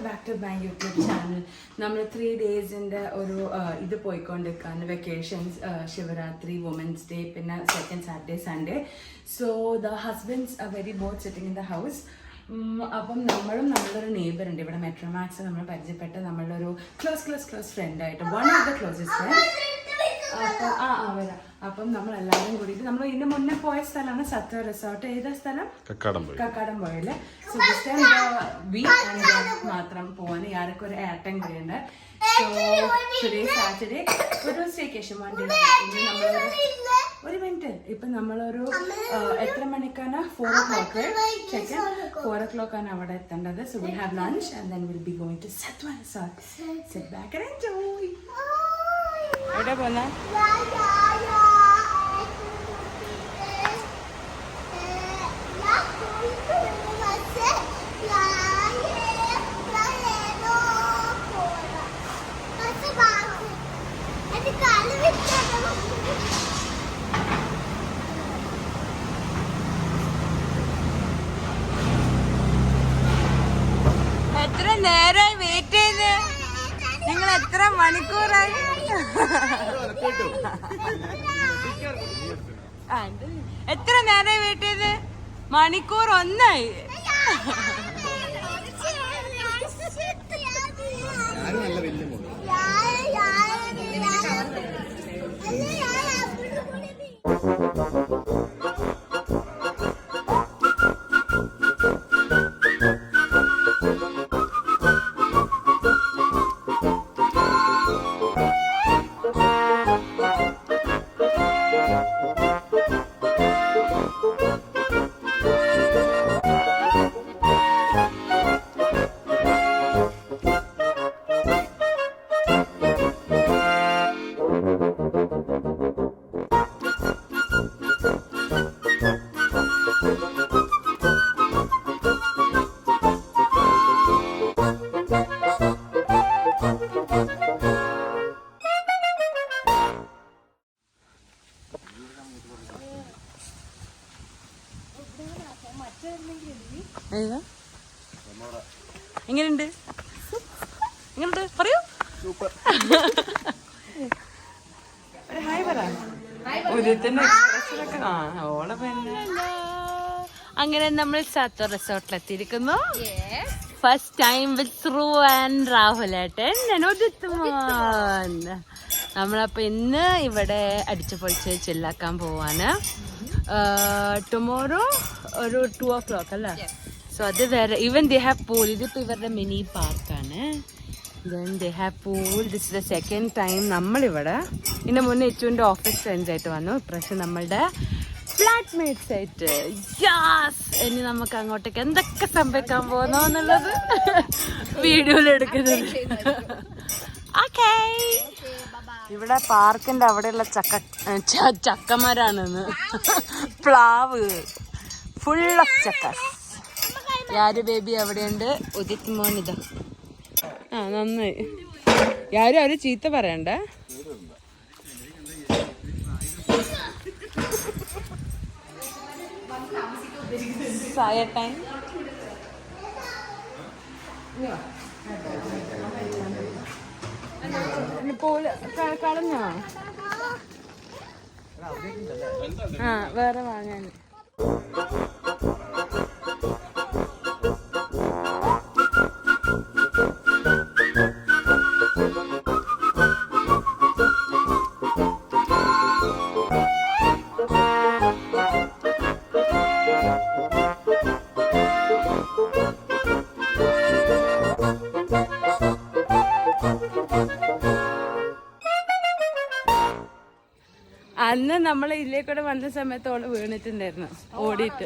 Back to my YouTube channel. നമ്മൾ 3 ഡേയ്സിൻ്റെ ഒരു ഇത് പോയിക്കൊണ്ടിരിക്കുകയാണ്. വെക്കേഷൻസ്, ശിവരാത്രി, വുമൻസ് ഡേ, പിന്നെ second Saturday Sunday. So the husbands are very both sitting in the house. അപ്പം നമ്മളൊരു നെയ്ബർ ഉണ്ട് ഇവിടെ, മെട്രോമാക്സ് നമ്മൾ പരിചയപ്പെട്ട നമ്മളുടെ ഒരു ക്ലോസ് ഫ്രണ്ടായിട്ട്, one of the closest friends. അപ്പം വരാം. അപ്പം നമ്മളെല്ലാവരും കൂടിയിട്ട് നമ്മൾ ഇതിന് മുന്നേ പോയ സ്ഥലമാണ് സത്വ റിസോർട്ട്. ഏതാ സ്ഥലം? കക്കാടംപുഴയില്. So this time we and മാത്രം പോവാൻ ആരൊക്കെ ഒരു ഏട്ടൻ കൂടിയുണ്ട്. സോ ടുഡേ സാറ്റർഡേ ഒരു സ്റ്റേക്കേഷൻ വണ്ടി. ഒരു മിനിറ്റ്, ഇപ്പൊ നമ്മളൊരു എത്ര മണിക്കാണ്? 4 o'clock. 4 o'clock ആണ് അവിടെ എത്തേണ്ടത്. So will have lunch and then will be going to Sathva resort. Sit back and enjoy. എവിടെ പോന്ന? എത്ര നേരമായി വെയിറ്റ് ചെയ്ത്? നിങ്ങൾ എത്ര മണിക്കൂറായി? എത്ര നേരമായി വെയിറ്റ് ചെയ്ത്? മണിക്കൂർ 1 എങ്ങനെയുണ്ട്? പറയൂ. ഹായ് പറ. അങ്ങനെ നമ്മൾ സത്വ റിസോർട്ടിൽ എത്തിയിരിക്കുന്നു. ഫസ്റ്റ് ടൈം വിത്ത് ത്രൂ ആൻഡ് രാഹുലേട്ടൻ. നമ്മളപ്പോ ഇന്ന് ഇവിടെ അടിച്ചു പൊളിച്ച് ചില്ലാക്കാൻ പോവാണ്. ടുമോറോ ഒരു 2 o'clock അല്ലേ? സോ അത് വേറെ. Even they have pool. ഇതിപ്പോൾ ഇവരുടെ മിനി പാർക്കാണ്. Then they have pool. This is the second time നമ്മളിവിടെ. ഇതിൻ്റെ മുന്നേ എച്ചുവിൻ്റെ ഓഫീസ് ഫ്രണ്ട്സ് ആയിട്ട് വന്നു. ഇപ്രാവശ്യം നമ്മളുടെ ഫ്ലാറ്റ്മേറ്റ്സ് ആയിട്ട്. യാസ്. ഇനി നമുക്ക് അങ്ങോട്ടേക്ക് എന്തൊക്കെ സംഭവിക്കാൻ പോകുന്നു എന്നുള്ളത് വീഡിയോയിൽ എടുക്കുന്നത്. ഓക്കേ. ഇവിടെ പാർക്കിന്റെ അവിടെയുള്ള ചക്കമരാണെന്ന്. പ്ലാവ് ഫുൾ ഓഫ് ചക്കസ്. യാര് ബേബി അവിടെയുണ്ട്. ഉദിത് മോൻ ഇതാ. നന്നായി. യാരും അവര് ചീത്ത പറയണ്ടേ. ടൈം കളഞ്ഞോ? വേറെ വാങ്ങാൻ. അന്ന് നമ്മൾ ഇതിലേക്കൂടെ വന്ന സമയത്ത് ഓള് വീണിട്ടുണ്ടായിരുന്നു ഓടിയിട്ട്.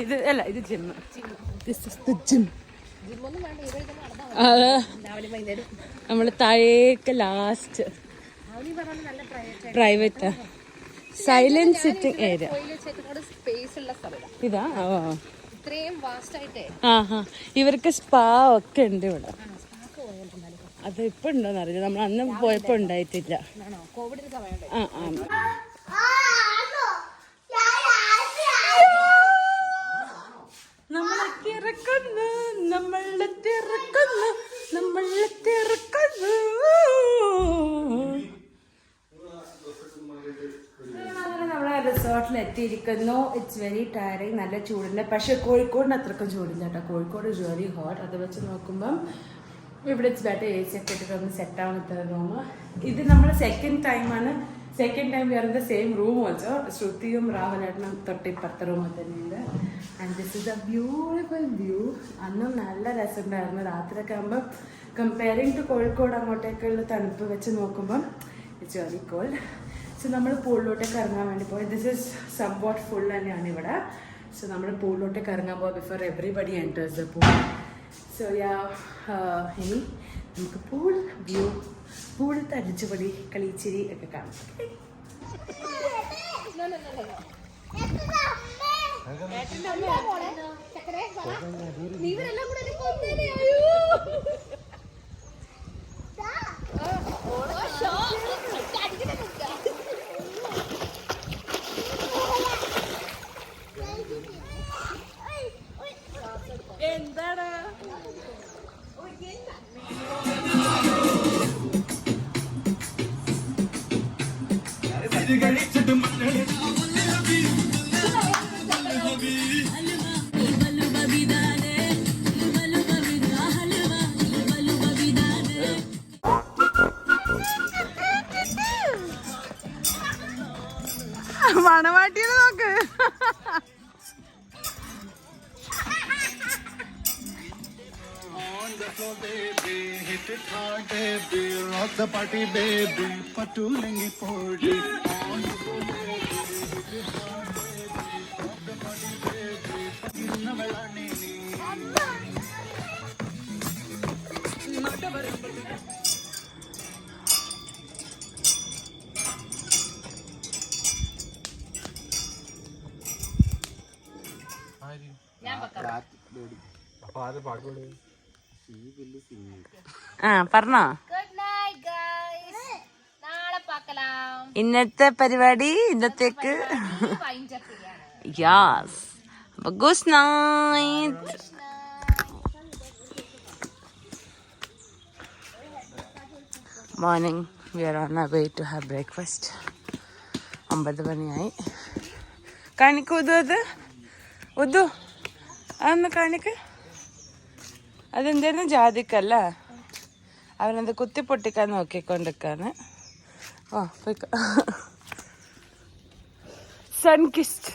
ഇത് അല്ല, ഇത് ജിമ്മ്. നമ്മള് താഴേക്ക് last private silent sitting area. ഇതാ. ഇവർക്ക് സ്പാ ഒക്കെ ഉണ്ട് ഇവിടെ. അത് ഇപ്പൊ ഉണ്ടോന്ന് അറിയില്ല. നമ്മൾ അന്ന് പോയപ്പോ ഉണ്ടായിട്ടില്ല. നമ്മൾ തിരക്കുന്നു. അങ്ങനെ നമ്മളെ റിസോർട്ടിൽ എത്തിയിരിക്കുന്നു. ഇറ്റ്സ് വെരി ടയറിങ്, നല്ല ചൂടുണ്ട്. പക്ഷെ കോഴിക്കോടിന് അത്രക്കും ചൂടില്ല കേട്ടോ. Kozhikode is very hot. അത് വെച്ച് നോക്കുമ്പം ഇവിടെ ഇറ്റ്സ് ബെറ്റർ. എ സി ഒക്കെ ഇട്ടിട്ട് ഒന്ന് സെറ്റ് ആവുന്ന റൂം. ഇത് നമ്മൾ second time we are in the same room also. ശ്രുതിയും രാഹുലേട്ടനും തൊട്ടിപ്പുറത്തെ റൂമിൽ തന്നെയുണ്ട്. And this is A beautiful view. അന്നും നല്ല രസമുണ്ടായിരുന്നു. രാത്രിയൊക്കെ ആകുമ്പോൾ കമ്പയറിങ് ടു കോഴിക്കോട് അങ്ങോട്ടേക്കുള്ള തണുപ്പ് വെച്ച് നോക്കുമ്പം ഇറ്റ്സ് വെരി കോൾഡ്. സോ നമ്മൾ പൂളിലോട്ടേക്ക് ഇറങ്ങാൻ വേണ്ടി പോയി. ദിസ് ഇസ് സംവാട്ട് ഫുൾ തന്നെയാണ് ഇവിടെ. സോ നമ്മൾ പൂളിലോട്ടേക്ക് ഇറങ്ങാൻ പോകാം before everybody enters the pool. So ഇനി നമുക്ക് പൂൾ വ്യൂ, പൂളത്തെ അടിച്ചുപൊടി കളിച്ചിരി ഒക്കെ കാണാം. എന്താടാ മണവാട്ടിയെ നോക്ക്. baby, hit it hard, baby, rock the party, baby, patulengi podi. On the floor, baby, hit it hard, baby, rock the party, baby, patinna velani ni. പറഞ്ഞോ. ഇന്നത്തെ പരിപാടി ഇന്നത്തേക്ക് യാസ്. അപ്പൊ good night. Morning we are on way to have breakfast. 9 മണിയായി. കാണിക്കൂ ഉദു. ഉദു അതൊന്ന് കാണിക്ക്. അതെന്തായിരുന്നു? ജാതിക്കല്ല. അവനത് കുത്തിപ്പൊട്ടിക്കാൻ നോക്കിക്കൊണ്ടിരിക്കാണ്. ഓ പോയിക്കോ. സൺകിസ്റ്റ്.